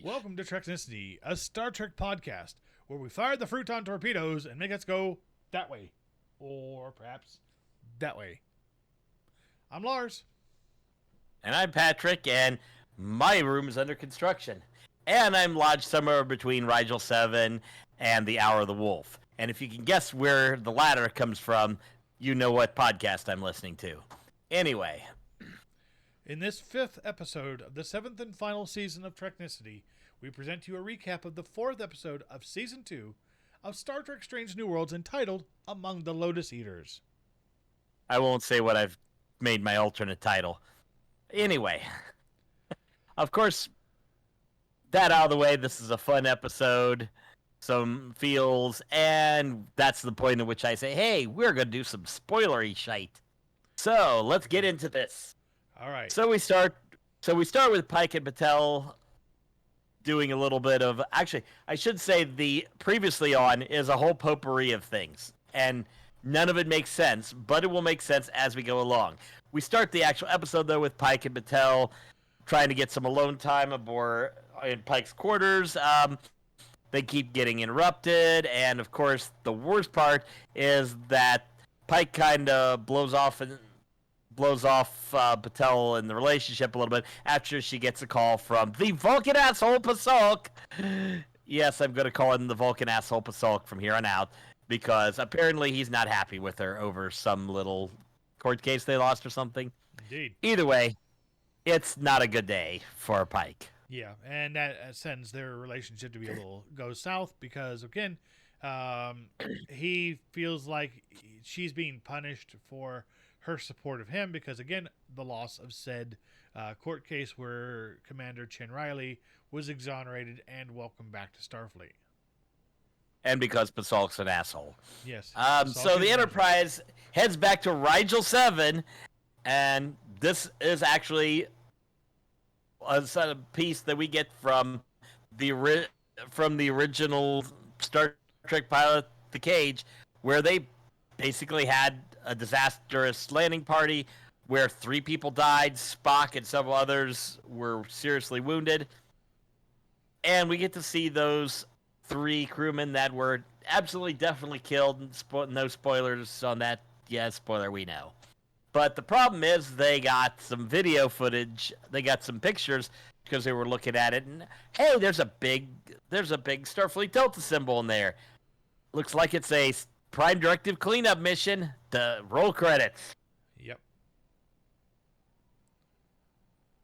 Welcome to Treknicity, a Star Trek podcast where we fire the Fruiton torpedoes and make us go that way. Or perhaps that way. I'm Lars. And I'm Patrick, and my room is under construction. And I'm lodged somewhere between Rigel 7 and the Hour of the Wolf. And if you can guess where the latter comes from, you know what podcast I'm listening to. Anyway. In this 5th episode of the 7th and final season of Treknicity, we present to you a recap of the 4th episode of Season 2 of Star Trek Strange New Worlds entitled Among the Lotus Eaters. I won't say what I've made my alternate title. Anyway, of course, that out of the way, this is a fun episode, some feels, and that's the point at which I say, hey, we're going to do some spoilery shite. So, let's get into this. All right. So we start with Pike and Patel doing a little bit of, actually, I should say the previously on is a whole potpourri of things, and none of it makes sense, but it will make sense as we go along. We start the actual episode, though, with Pike and Patel trying to get some alone time aboard in Pike's quarters. They keep getting interrupted, and, of course, the worst part is that Pike kind of blows off Patel in the relationship a little bit after she gets a call from the Vulcan asshole Pasalk. Yes, I'm going to call him the Vulcan asshole Pasalk from here on out, because apparently he's not happy with her over some little court case they lost or something. Indeed. Either way, it's not a good day for Pike. Yeah, and that sends their relationship to be a little go south because, again, he feels like she's being punished for her support of him because, again, the loss of said court case where Commander Chin Riley was exonerated and welcomed back to Starfleet. And because Pasalk's an asshole. Yes. So the Enterprise heads back to Rigel 7, and this is actually a piece that we get from the original Star Trek pilot, The Cage, where they basically had a disastrous landing party where 3 people died, Spock and several others were seriously wounded. And we get to see those 3 crewmen that were absolutely definitely killed. No spoilers on that. Yeah, spoiler, we know. But the problem is they got some video footage. They got some pictures because they were looking at it. And, hey, there's a big Starfleet Delta symbol in there. Looks like it's a Prime Directive cleanup mission. The roll credits. Yep.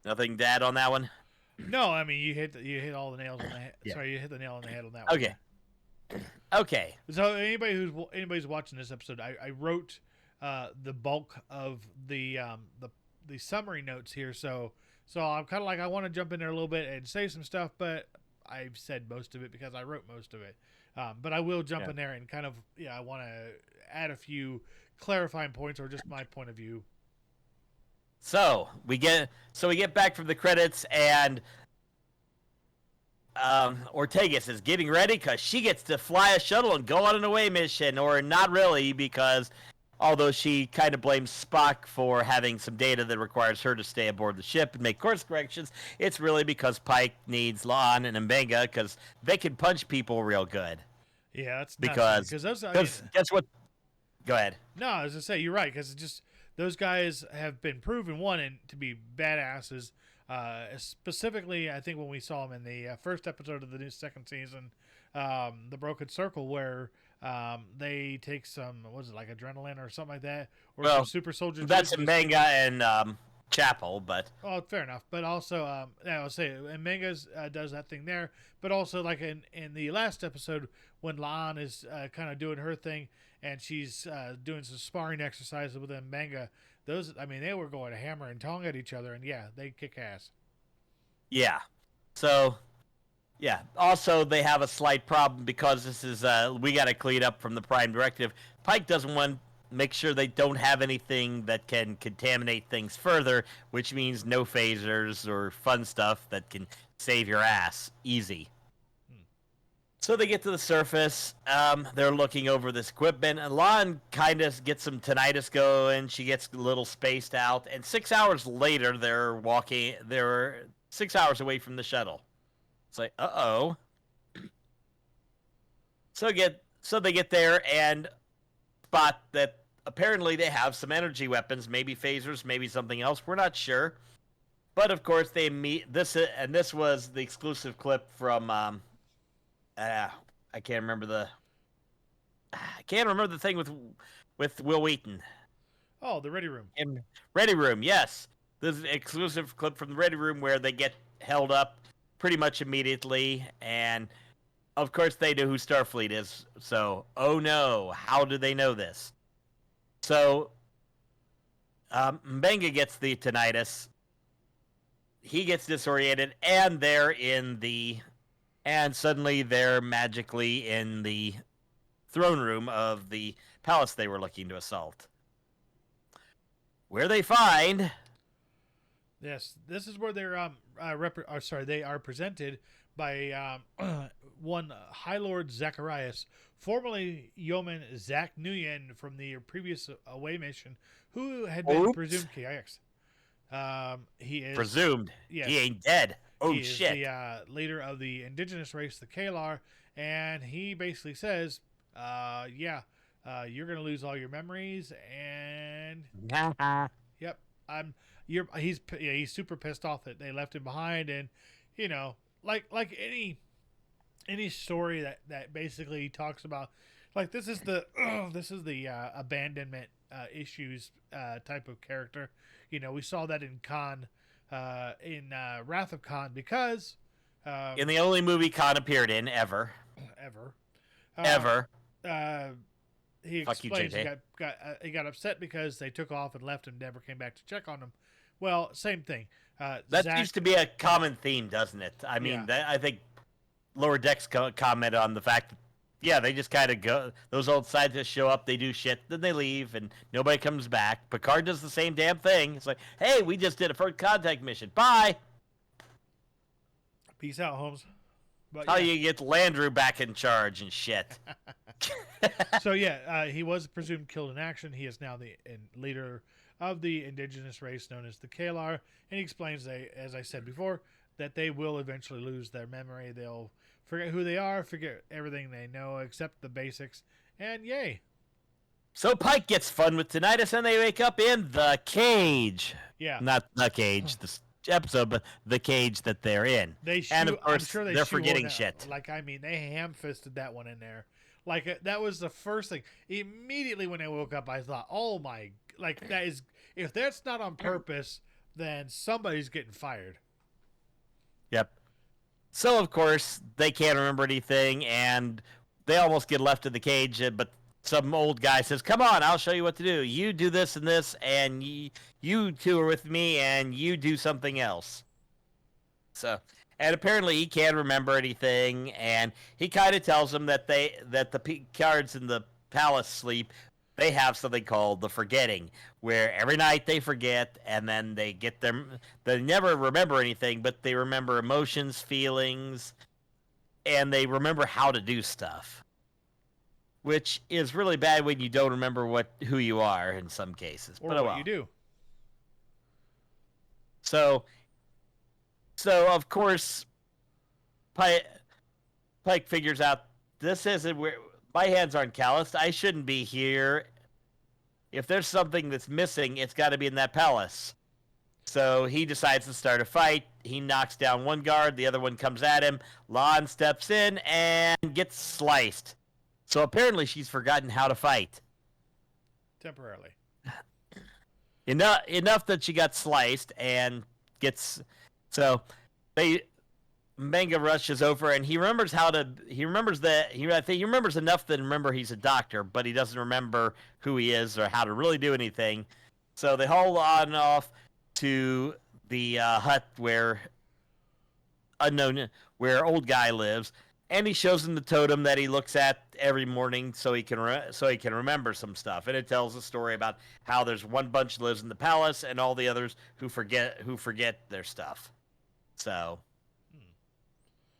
Nothing to add on that one? No, I mean you hit all the nails on the head. Yeah. Sorry, you hit the nail on the head on that one. Okay. So anybody's watching this episode, I wrote the bulk of the summary notes here. So I'm kind of like I want to jump in there a little bit and say some stuff, but I've said most of it because I wrote most of it. But I will jump in there and kind of, I want to add a few clarifying points or just my point of view. So we get back from the credits, and Ortegas is getting ready because she gets to fly a shuttle and go on an away mission, or not really, because although she kind of blames Spock for having some data that requires her to stay aboard the ship and make course corrections, it's really because Pike needs La'an and Mbenga because they can punch people real good. Yeah, that's because guess what? Go ahead. No, I was gonna say you're right because it's just those guys have been proven to be badasses. Specifically, I think when we saw them in the first episode of the new second season, the Broken Circle, where they take some like adrenaline or something like that, or some super soldiers. That's Mbenga and Chapel, but fair enough. But also, I'll say, and Mbenga does that thing there, but also like in the last episode when La'an is kind of doing her thing and she's doing some sparring exercises with Mbenga. Those, I mean, they were going hammer and tongue at each other, and yeah, they kick ass. Yeah. So Yeah. Also, they have a slight problem because this is we got to clean up from the Prime Directive. Pike doesn't want make sure they don't have anything that can contaminate things further, which means no phasers or fun stuff that can save your ass easy. So they get to the surface. They're looking over this equipment. And Lon kind of gets some tinnitus going. She gets a little spaced out. And 6 hours later, they're walking. They're 6 hours away from the shuttle. It's like, uh-oh. So they get there and spot that apparently they have some energy weapons, maybe phasers, maybe something else. We're not sure. But of course they meet this, and this was the exclusive clip from I can't remember the thing with Will Wheaton. Oh, the Ready Room. In Ready Room, yes. This is an exclusive clip from the Ready Room where they get held up pretty much immediately, and of course they know who Starfleet is. So, oh no, how do they know this? So, Mbenga gets the tinnitus. He gets disoriented, and suddenly they're magically in the throne room of the palace they were looking to assault. Where they find... Yes, this is where they're they are presented by one High Lord Zacharias, formerly Yeoman Zach Nguyen from the previous away mission, who had been presumed KIX. He is presumed. Yes, he ain't dead. Oh he shit! He is the leader of the indigenous race, the Kalar, and he basically says, you're gonna lose all your memories, and yep, he's super pissed off that they left him behind, and like any story that basically talks about, like, this is the abandonment issues type of character. We saw that in Khan, in Wrath of Khan, because in the only movie Khan appeared in ever. He explains he got upset because they took off and left him, never came back to check on him. Well, same thing. That used to be a common theme, doesn't it? I mean, I think Lower Decks commented on the fact that, they just kind of go, those old scientists show up, they do shit, then they leave, and nobody comes back. Picard does the same damn thing. It's like, hey, we just did a first contact mission. Bye. Peace out, Holmes. But how you get Landru back in charge and shit. So he was presumed killed in action. He is now the leader of the indigenous race known as the Kalar, and he explains as I said before, that they will eventually lose their memory. They'll forget who they are, forget everything they know except the basics, and yay. So Pike gets fun with tinnitus, and they wake up in the cage. Yeah. Not the cage, this episode, but the cage that they're in. And of course, they're forgetting shit. They ham-fisted that one in there. That was the first thing. Immediately when I woke up, I thought, oh my, that is, if that's not on purpose, then somebody's getting fired. Yep. So, of course, they can't remember anything, and they almost get left in the cage, but some old guy says, come on, I'll show you what to do. You do this and this, and you two are with me, and you do something else. So, and apparently he can't remember anything, and he kind of tells them that the Picards in the palace sleep, they have something called the forgetting, where every night they forget, and then they never remember anything, but they remember emotions, feelings, and they remember how to do stuff. Which is really bad when you don't remember who you are in some cases. Or what you do. So of course, Pike figures out, this isn't where... My hands aren't calloused. I shouldn't be here. If there's something that's missing, it's got to be in that palace. So he decides to start a fight. He knocks down one guard. The other one comes at him. Lon steps in and gets sliced. So apparently she's forgotten how to fight. Temporarily. Enough that she got sliced and gets... So Mbenga rushes over, and he remembers enough to remember he's a doctor, but he doesn't remember who he is or how to really do anything. So they haul on off to the hut where unknown where old guy lives, and he shows him the totem that he looks at every morning so he can remember some stuff. And it tells a story about how there's one bunch lives in the palace and all the others who forget their stuff. So,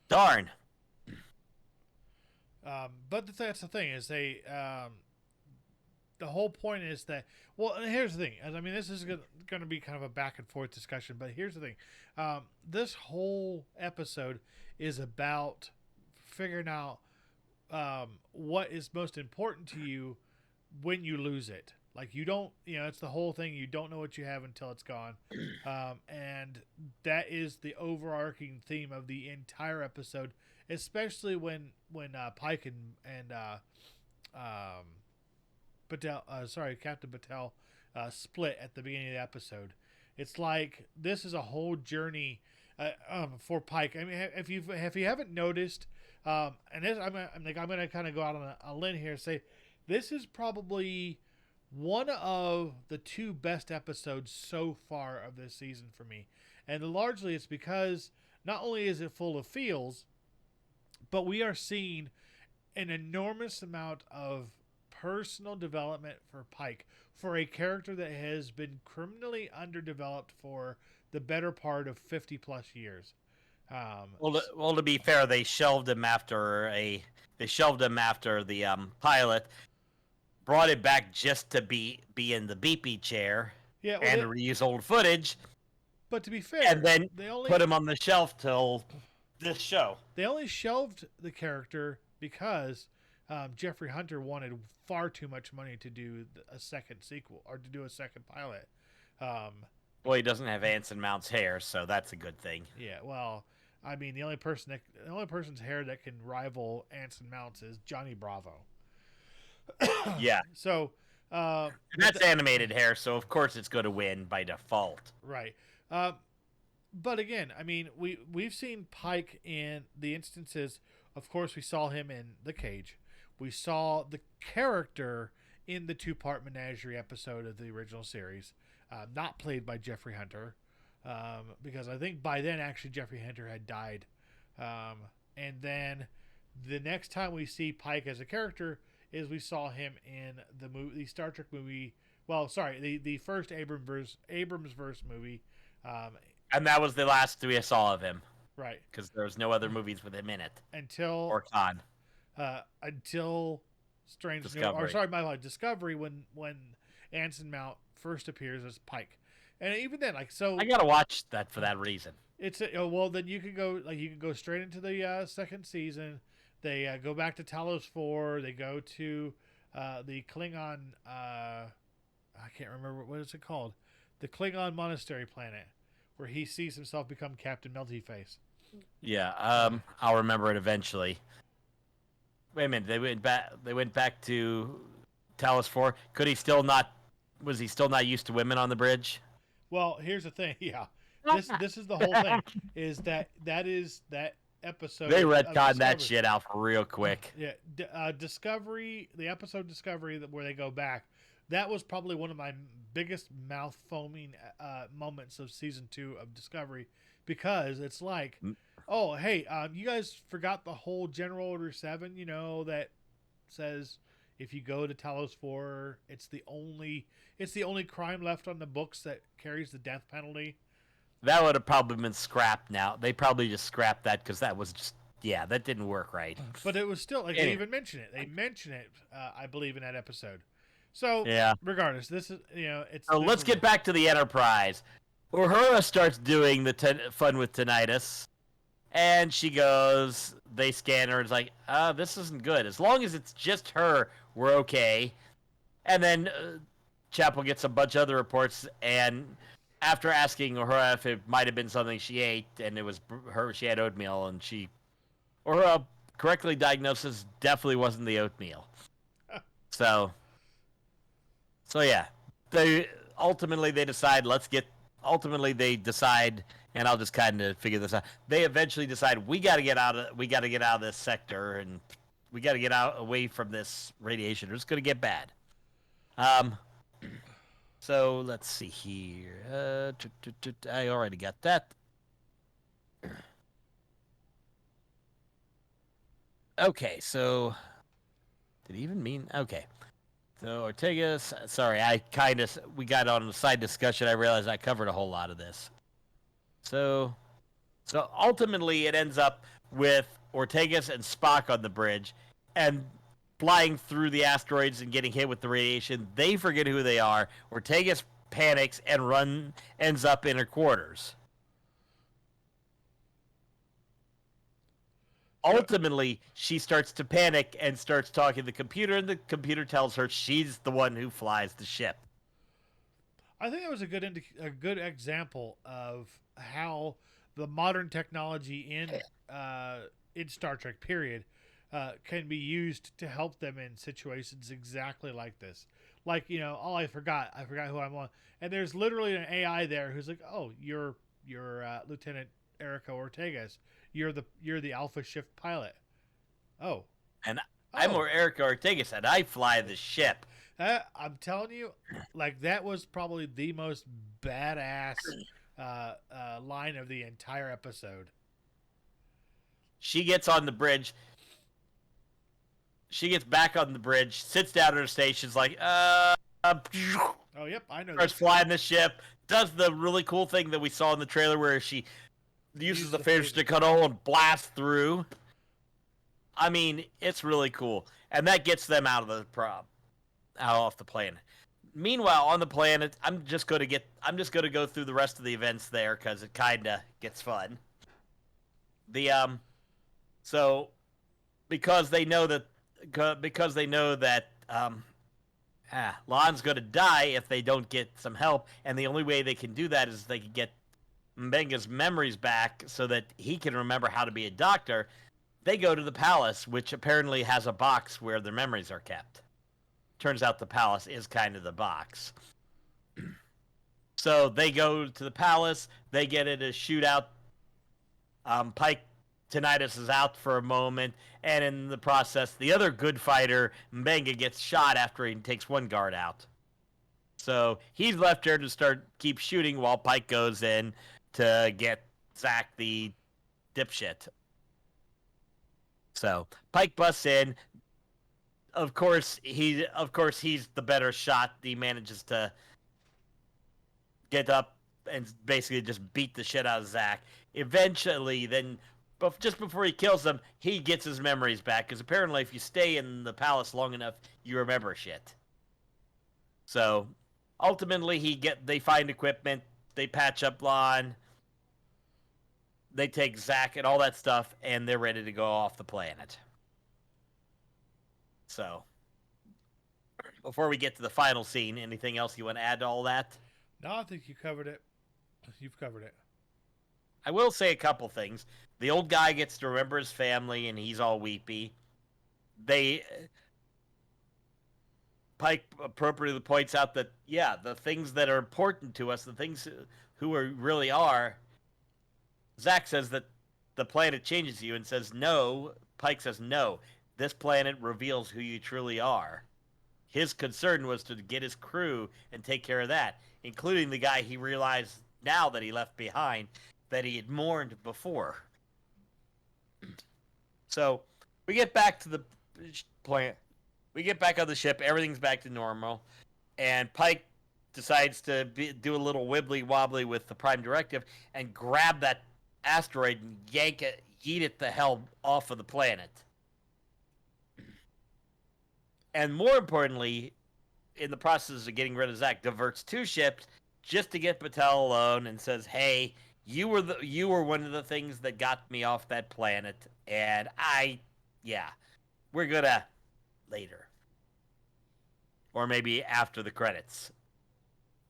darn. But that's the thing is the whole point is that, well, and here's the thing. I mean, this is going to be kind of a back and forth discussion, but here's the thing. This whole episode is about figuring out what is most important to you when you lose it. Like, you don't, it's the whole thing. You don't know what you have until it's gone. And that is the overarching theme of the entire episode, especially when Pike and Patel, Captain Patel, split at the beginning of the episode. It's like this is a whole journey for Pike. I mean, if you haven't noticed, and this, I'm gonna kind of go out on a limb here and say this is probably one of the two best episodes so far of this season for me, and largely it's because not only is it full of feels, but we are seeing an enormous amount of personal development for Pike, for a character that has been criminally underdeveloped for the better part of 50 plus years. Well, to be fair, they shelved him after the pilot, brought it back just to be in the beepy chair, and reuse old footage. But to be fair, and then put him on the shelf till this show. They only shelved the character because Jeffrey Hunter wanted far too much money to do a second sequel or to do a second pilot. Well, he doesn't have Anson Mount's hair, so that's a good thing. Yeah, well, I mean, the only person's hair that can rival Anson Mount's is Johnny Bravo. Yeah. So that's animated hair, so of course it's going to win by default. Right. But again, I mean, we've seen Pike in the instances. Of course, we saw him in The Cage. We saw the character in the two-part Menagerie episode of the original series, not played by Jeffrey Hunter, because I think by then actually Jeffrey Hunter had died. And then the next time we see Pike as a character is we saw him in the Star Trek movie. Well, sorry, the first Abrams-verse movie. And that was the last we saw of him. Right. Because there was no other movies with him in it. Until Strange Discovery. Discovery when Anson Mount first appears as Pike. And even then, like, so I gotta watch that for that reason. Well, then you could go straight into the second season. They go back to Talos 4. They go to the Klingon. I can't remember what is it called. The Klingon monastery planet, where he sees himself become Captain Melty Face. Yeah, I'll remember it eventually. Wait a minute, they went back to Talos 4. Was he still not used to women on the bridge? Well, here's the thing, yeah. This is the whole thing, is that episode. They retconned that shit out real quick. Yeah, Discovery, the episode Discovery where they go back, that was probably one of my biggest mouth foaming moments of season 2 of Discovery, because it's like, oh, hey, you guys forgot the whole General Order 7, that says if you go to Talos 4, it's the only crime left on the books that carries the death penalty. That would have probably been scrapped now. They probably just scrapped that because that was just, that didn't work right. But it was still, they even mention it. They mention it, I believe, in that episode. So, regardless, this is, it's... So let's get back to the Enterprise. Uhura starts doing the fun with tinnitus, and she goes, they scan her, and it's like, this isn't good. As long as it's just her, we're okay. And then Chapel gets a bunch of other reports, and after asking Uhura if it might have been something she ate, and it was she had oatmeal, and Uhura correctly diagnosis definitely wasn't the oatmeal. So yeah, they decide, and I'll just kind of figure this out. They eventually decide we got to get out of this sector, and we got to get away from this radiation. It's going to get bad. So let's see here. I already got that. Okay, so did he even mean? Okay. So Ortega, sorry, we got on a side discussion. I realized I covered a whole lot of this. So ultimately, it ends up with Ortegas and Spock on the bridge, and flying through the asteroids and getting hit with the radiation. They forget who they are. Ortegas panics and ends up in her quarters. Ultimately, she starts to panic and starts talking to the computer, and the computer tells her she's the one who flies the ship. I think that was a good example of how the modern technology in Star Trek period can be used to help them in situations exactly like this. Like, oh, I forgot who I'm on, and there's literally an AI there who's like, oh, you're Lieutenant Erica Ortegas. You're the Alpha Shift pilot. Oh, and I'm Erica Ortegas, and I fly the ship. I'm telling you, like, that was probably the most badass line of the entire episode. She gets on the bridge. She gets back on the bridge, sits down at her station's like, oh, yep, I know. Starts flying the ship, does the really cool thing that we saw in the trailer where she uses the phasers to cut hole and blast through. I mean, it's really cool. And that gets them out off the planet. Meanwhile, on the planet, I'm just going to go through the rest of the events there because it kind of gets fun. So because they know that Lon's going to die if they don't get some help, and the only way they can do that is they can get Mbenga's memories back so that he can remember how to be a doctor. They go to the palace, which apparently has a box where their memories are kept. Turns out the palace is kind of the box. So they go to the palace. They get in a shootout. Pike Tinnitus is out for a moment, and in the process, the other good fighter, Mbenga, gets shot after he takes one guard out. So he's left there to keep shooting while Pike goes in to get Zach the dipshit. So Pike busts in. Of course he's the better shot. He manages to get up and basically just beat the shit out of Zach. Eventually, then, just before he kills him, he gets his memories back, because apparently if you stay in the palace long enough, you remember shit. So ultimately they find equipment, they patch up Lon, they take Zach and all that stuff, and they're ready to go off the planet. So before we get to the final scene, anything else you want to add to all that? No, I think you covered it. You've covered it. I will say a couple things. The old guy gets to remember his family, and he's all weepy. Pike appropriately points out that, yeah, the things that are important to us, the things who we really are, Zach says that the planet changes you and says no. Pike says no. This planet reveals who you truly are. His concern was to get his crew and take care of that, including the guy he realized now that he left behind that he had mourned before. So we get back to the planet. We get back on the ship. Everything's back to normal. And Pike decides to do a little wibbly wobbly with the Prime Directive and grab that asteroid and yeet it the hell off of the planet. And more importantly, in the process of getting rid of Zach, diverts 2 ships just to get Patel alone and says, "Hey, you were one of the things that got me off that planet, and we're gonna later, or maybe after the credits.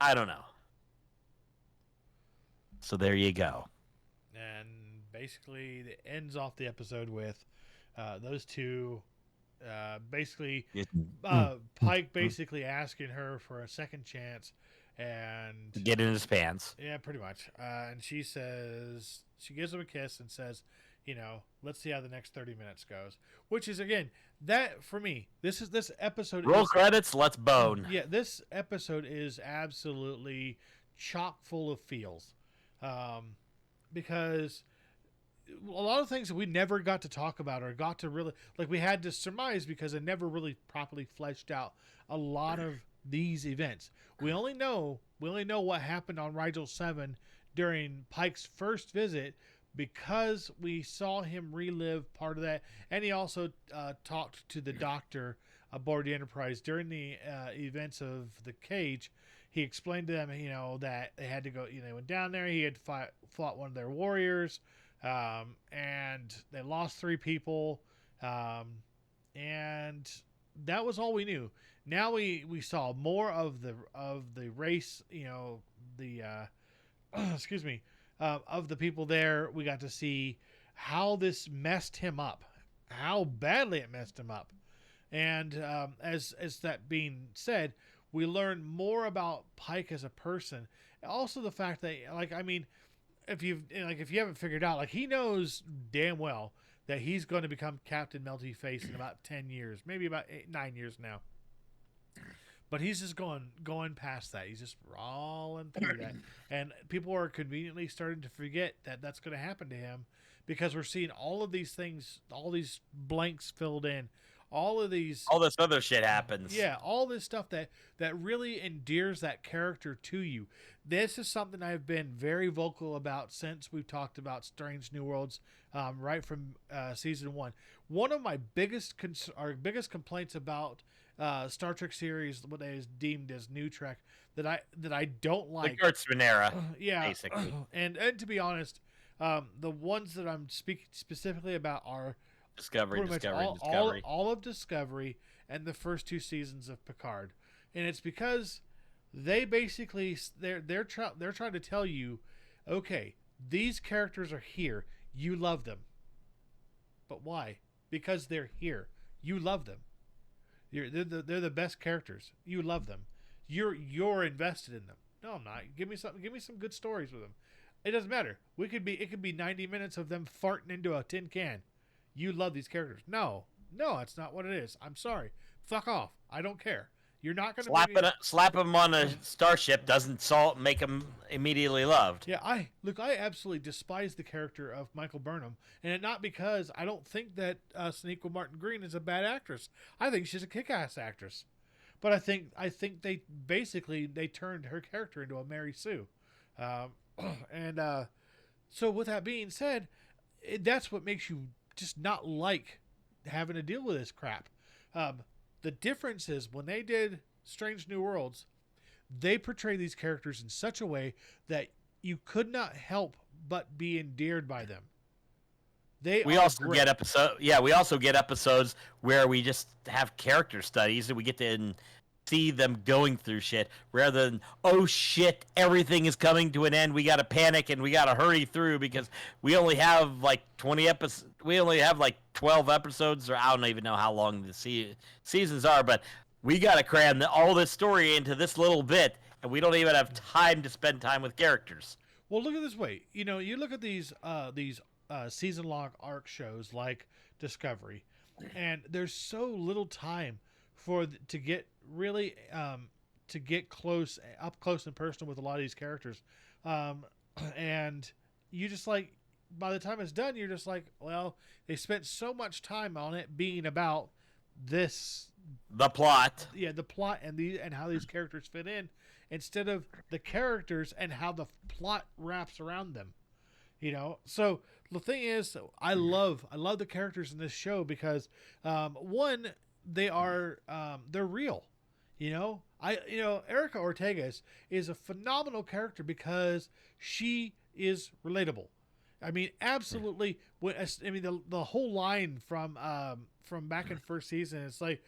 I don't know." So there you go. And basically, it ends off the episode with those two. Pike basically asking her for a second chance and get in his pants. Yeah, pretty much. And she gives him a kiss and says, let's see how the next 30 minutes goes. Which is, again, that for me, this episode. Roll credits. Let's bone. Yeah, this episode is absolutely chock full of feels, because a lot of things that we never got to talk about or got to really, like, we had to surmise because it never really properly fleshed out a lot of these events. We only know what happened on Rigel 7 during Pike's first visit because we saw him relive part of that, and he also talked to the doctor aboard the Enterprise during the events of the Cage. He explained to them, that they had to go. They went down there. He had fought one of their warriors, and they lost 3 people, and that was all we knew. Now we saw more of the race. The excuse me, of the people there. We got to see how this messed him up, how badly it messed him up, and as that being said, we learned more about Pike as a person. Also, the fact that, if you haven't figured out, he knows damn well that he's going to become Captain Melty Face in about 10 years, maybe about 9 years now. But he's just going past that. He's just rolling through that. And people are conveniently starting to forget that that's going to happen to him because we're seeing all of these things, all these blanks filled in, all this other shit happens. Yeah, all this stuff that really endears that character to you. This is something I've been very vocal about since we've talked about Strange New Worlds, right from season 1. One of my biggest complaints about Star Trek series, what is deemed as New Trek, that I don't like. The Kurtzman era, yeah, basically. And to be honest, the ones that I'm speaking specifically about are Discovery. All of Discovery and the first 2 seasons of Picard, and it's because they basically they're trying to tell you, okay, these characters are here, you love them, but why? Because they're here, you love them. They're the best characters. You love them. You're invested in them. No, I'm not. Give me some good stories with them. It doesn't matter. It could be 90 minutes of them farting into a tin can. You love these characters. No, that's not what it is. I'm sorry. Fuck off. I don't care. You're not going to slap him on a starship doesn't make him immediately loved. Yeah, I absolutely despise the character of Michael Burnham, and not because I don't think that Sonequa Martin Green is a bad actress. I think she's a kick-ass actress, but I think they turned her character into a Mary Sue, so with that being said, that's what makes you just not like having to deal with this crap. The difference is when they did Strange New Worlds, they portray these characters in such a way that you could not help but be endeared by them. We also get episodes where we just have character studies and we get to see them going through shit rather than, oh shit, everything is coming to an end, we gotta panic and we gotta hurry through because we only have 20 episodes, we only have 12 episodes, or I don't even know how long the seasons are, but we gotta cram all this story into this little bit and we don't even have time to spend time with characters. Well, look at it this way. You look at these season-long arc shows like Discovery, and there's so little time to get really up close and personal with a lot of these characters, and you just by the time it's done, you're just well, they spent so much time on it being about the plot and how these characters fit in, instead of the characters and how the plot wraps around them. So the thing is, I love the characters in this show because one, they're real. Erica Ortega is a phenomenal character because she is relatable. I mean, absolutely. The whole line from back in first season, it's what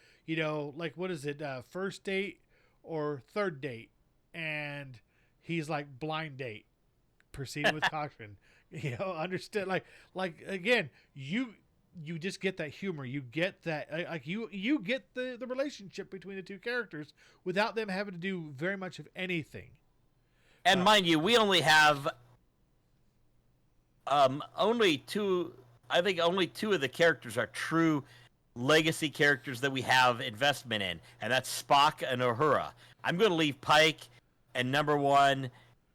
is it? First date or third date, and he's like, blind date, proceeding with caution. Understood. Again, you just get that humor. You get that, you get the relationship between the two characters without them having to do very much of anything. And mind you, we only have only two. I think only 2 of the characters are true legacy characters that we have investment in, and that's Spock and Uhura. I'm going to leave Pike and Number One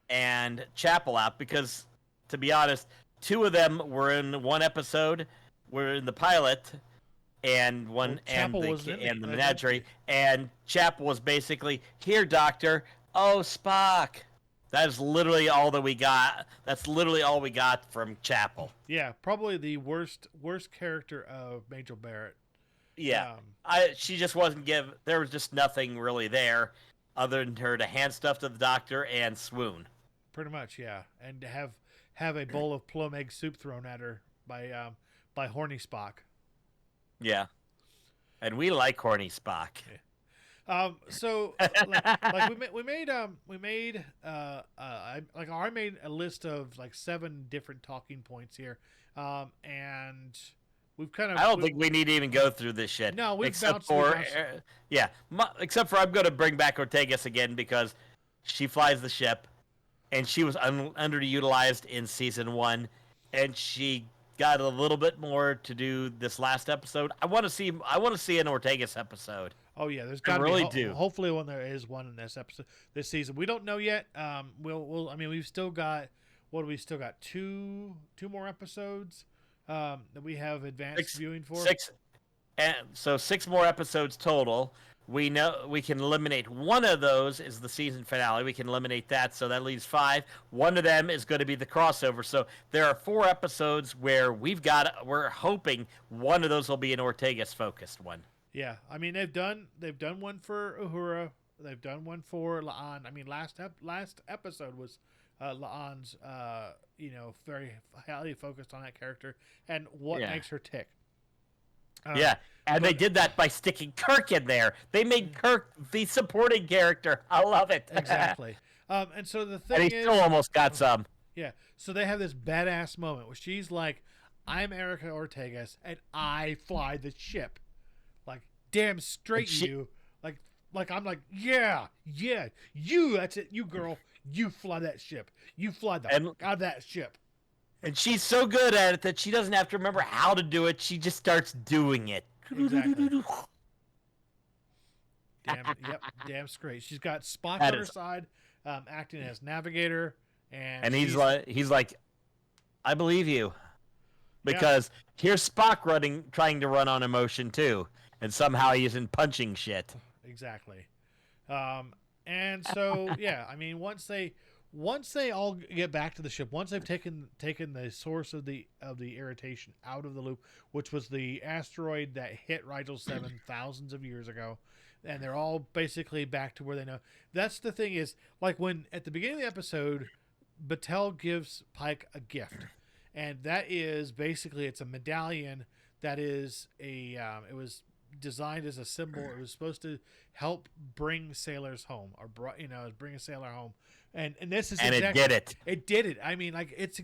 and Chapel out because, to be honest, two of them were in one episode, were in the pilot, and the menagerie, and Chapel was basically, "Here, Doctor." "Oh, Spock." That is literally all that we got. That's literally all we got from Chapel. Yeah, probably the worst character of Major Barrett. Yeah, she just wasn't there was just nothing really there other than her to hand stuff to the Doctor and swoon. Pretty much, yeah, and to have a bowl of plum egg soup thrown at her by horny Spock. Yeah, and we like horny Spock. Yeah. So we made I made a list of like 7 different talking points here, and we've kind of. I don't think we need to even go through this shit. No, we've except bounced. except for I'm going to bring back Ortegas again because she flies the ship, and she was underutilized in season 1, and she got a little bit more to do this last episode. I want to see an Ortegas episode. Oh yeah, there's got to really be. Hopefully, when there is one in this episode, this season, we don't know yet. We'll. I mean, we've still got. What do we still got? Two more episodes that we have advanced viewing for. 6, and so 6 more episodes total. We know we can eliminate one of those is the season finale. We can eliminate that, so that leaves 5. One of them is going to be the crossover. So there are 4 episodes where we're hoping one of those will be an Ortegas focused one. Yeah, I mean they've done one for Uhura, they've done one for La'an. I mean last episode was La'an's very highly focused on that character and what makes her tick. They did that by sticking Kirk in there. They made Kirk the supporting character. I love it. Exactly. And so the thing and he still almost got some. Yeah. So they have this badass moment where she's like, "I'm Erica Ortegas and I fly the ship." Like, damn straight you. Like I'm like, yeah, you, that's it, you girl, you fly that ship. You fly the fuck out of that ship. And she's so good at it that she doesn't have to remember how to do it. She just starts doing it. Exactly. Damn straight. She's got Spock on her side, acting as navigator, and he's like, I believe you, because here's Spock trying to run on emotion too, and somehow he isn't punching shit. Exactly. And so I mean, once they all get back to the ship, once they've taken the source of the irritation out of the loop, which was the asteroid that hit Rigel 7 thousands of years ago, and they're all basically back to where they know. That's the thing is, like when at the beginning of the episode, Batel gives Pike a gift, and that is basically it's a medallion that is it was designed as a symbol. It was supposed to help bring sailors home, or bring a sailor home. And this is it did it. It did it. I mean, like it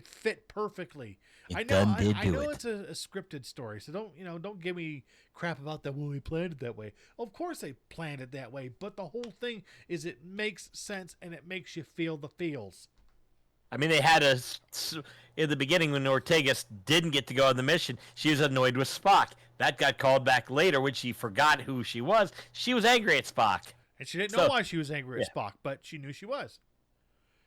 fit perfectly. I know it's a scripted story, so don't give me crap about that when we planned it that way. Of course they planned it that way, but the whole thing is it makes sense and it makes you feel the feels. I mean, they had in the beginning when Ortegas didn't get to go on the mission, she was annoyed with Spock. That got called back later when she forgot who she was. She was angry at Spock. And she didn't know why she was angry at Spock, but she knew she was.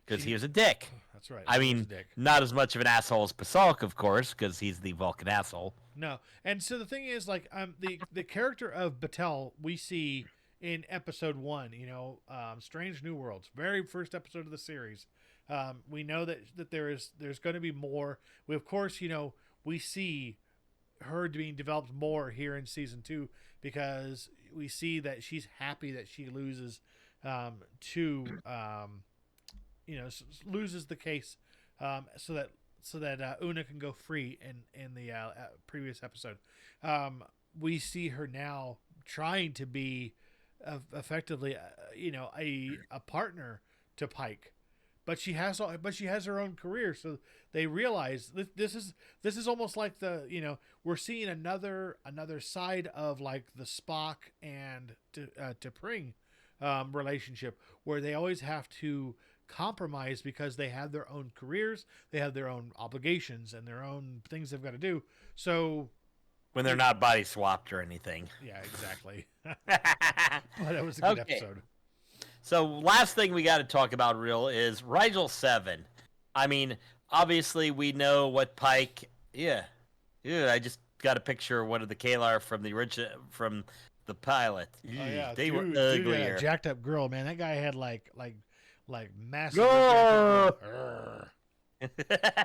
Because he was a dick. That's right. I mean, not as much of an asshole as Pasalk, of course, because he's the Vulcan asshole. No. And so the thing is, like, the character of Batel we see in episode 1, Strange New Worlds, very first episode of the series. We know that there's going to be more. Of course, we see her being developed more here in season 2 because we see that she's happy that she loses loses the case so that Una can go free in the previous episode. We see her now trying to be effectively a partner to Pike. But she has her own career, so they realize this is almost like we're seeing another side of like the Spock and T'Pring relationship where they always have to compromise because they have their own careers, they have their own obligations and their own things they've got to do. So when they're not body swapped or anything. Yeah, exactly. But it was a good episode. So last thing we got to talk about is Rigel 7. I mean, obviously we know what Pike. Yeah, I just got a picture of one of the Kalar from the original from the pilot. Oh yeah, They were dude had a uglier. jacked up girl, man. That guy had like massive. Go!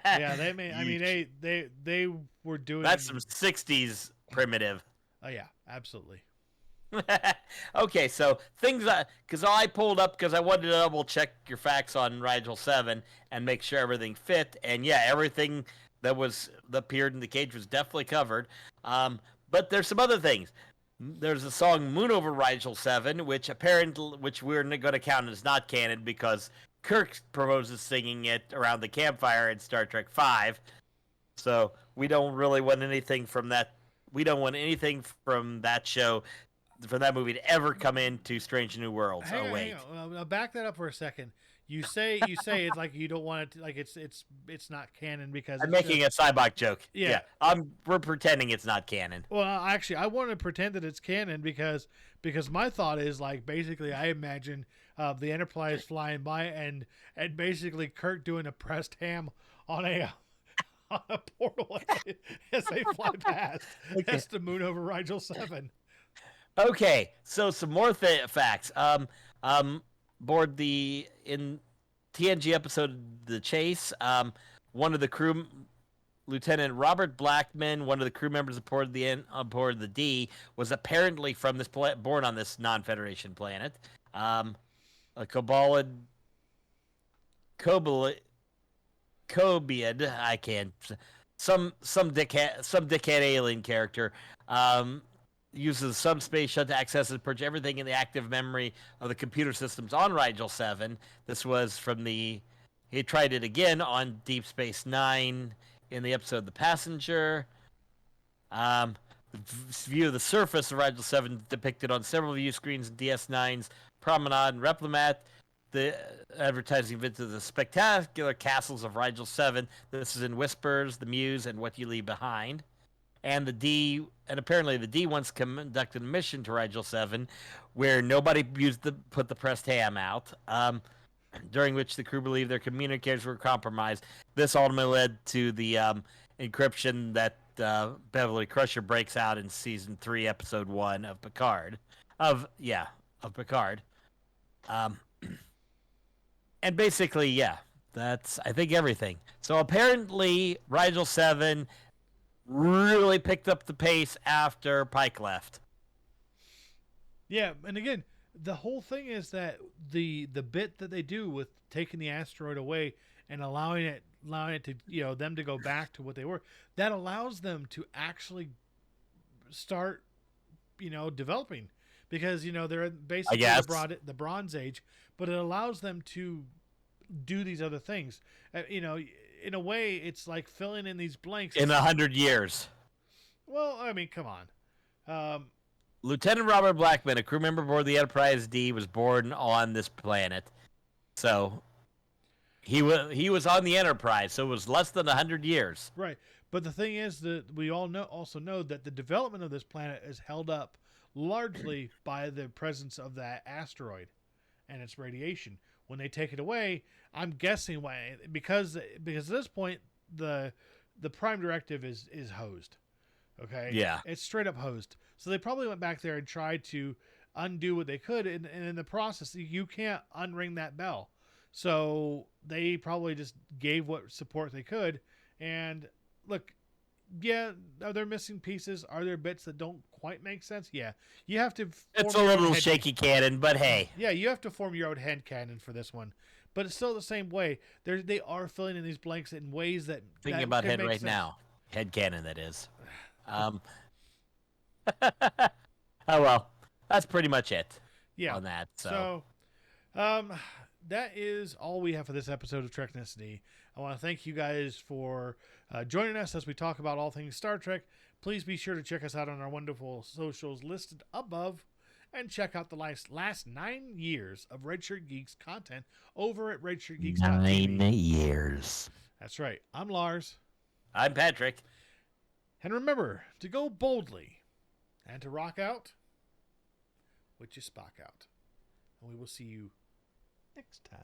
Yeah, they made. I mean, they were doing. That's some '60s primitive. Oh yeah, absolutely. Okay, so things because I pulled up because I wanted to double check your facts on Rigel 7 and make sure everything fit, and yeah, everything that appeared in the cage was definitely covered. But there's some other things. There's a song "Moon Over Rigel 7," which we're going to count as not canon because Kirk proposes singing it around the campfire in Star Trek V. So we don't really want anything from that. We don't want anything from that show, from that movie, to ever come into Strange New Worlds. Hang on. I'll back that up for a second. You say it's like you don't want it to, like it's not canon because I'm making a Cybok joke. Yeah. We're pretending it's not canon. Well, actually, I want to pretend that it's canon because my thought is like basically I imagine the Enterprise flying by and basically Kirk doing a pressed ham on a portal as they fly past. Okay. That's the Moon Over Rigel 7. Okay, so some more facts. Board in TNG episode The Chase, one of the crew, Lieutenant Robert Blackman, one of the crew members aboard the D, was apparently from this born on this non-Federation planet. A Cobiad, I can't. Some dickhead alien character. Uses the subspace shuttle to access and purge everything in the active memory of the computer systems on Rigel 7. This was from he tried it again on Deep Space Nine in the episode The Passenger. The view of the surface of Rigel 7 depicted on several view screens in DS9's Promenade and Replimat. The advertising event of the spectacular castles of Rigel 7. This is in Whispers, The Muse, and What You Leave Behind. And apparently the D once conducted a mission to Rigel 7 where nobody put the pressed ham out, during which the crew believed their communicators were compromised. This ultimately led to the encryption that Beverly Crusher breaks out in season 3, episode 1 of Picard. Of Picard. And basically, yeah, that's, I think, everything. So apparently Rigel 7 really picked up the pace after Pike left. Yeah, and again, the whole thing is that the bit that they do with taking the asteroid away and allowing it to them to go back to what they were, that allows them to actually start developing, because they're basically the Bronze Age, but it allows them to do these other things. In a way, it's like filling in these blanks. In 100 years. Well, I mean, come on. Lieutenant Robert Blackman, a crew member aboard the Enterprise D, was born on this planet. So he was on the Enterprise, so it was less than 100 years. Right. But the thing is that we also know that the development of this planet is held up largely by the presence of that asteroid and its radiation. When they take it away, I'm guessing why, because at this point the prime directive is hosed. Okay? Yeah. It's straight up hosed. So they probably went back there and tried to undo what they could, and in the process you can't unring that bell. So they probably just gave what support they could. And look, yeah, are there missing pieces? Are there bits that don't quite make sense? Yeah. You have to It's a little shaky canon, but hey. Yeah, you have to form your own head canon for this one. But it's still the same way. They are filling in these blanks in ways that thinking about head right sense. Now. Head canon, that is. Oh well. That's pretty much it. Yeah. On that. So that is all we have for this episode of Treknicity. I want to thank you guys for joining us as we talk about all things Star Trek. Please be sure to check us out on our wonderful socials listed above, and check out the last 9 years of Red Shirt Geeks content over at redshirtgeeks.tv. 9 years. That's right. I'm Lars. I'm Patrick. And remember to go boldly and to rock out with your Spock out. And we will see you next time.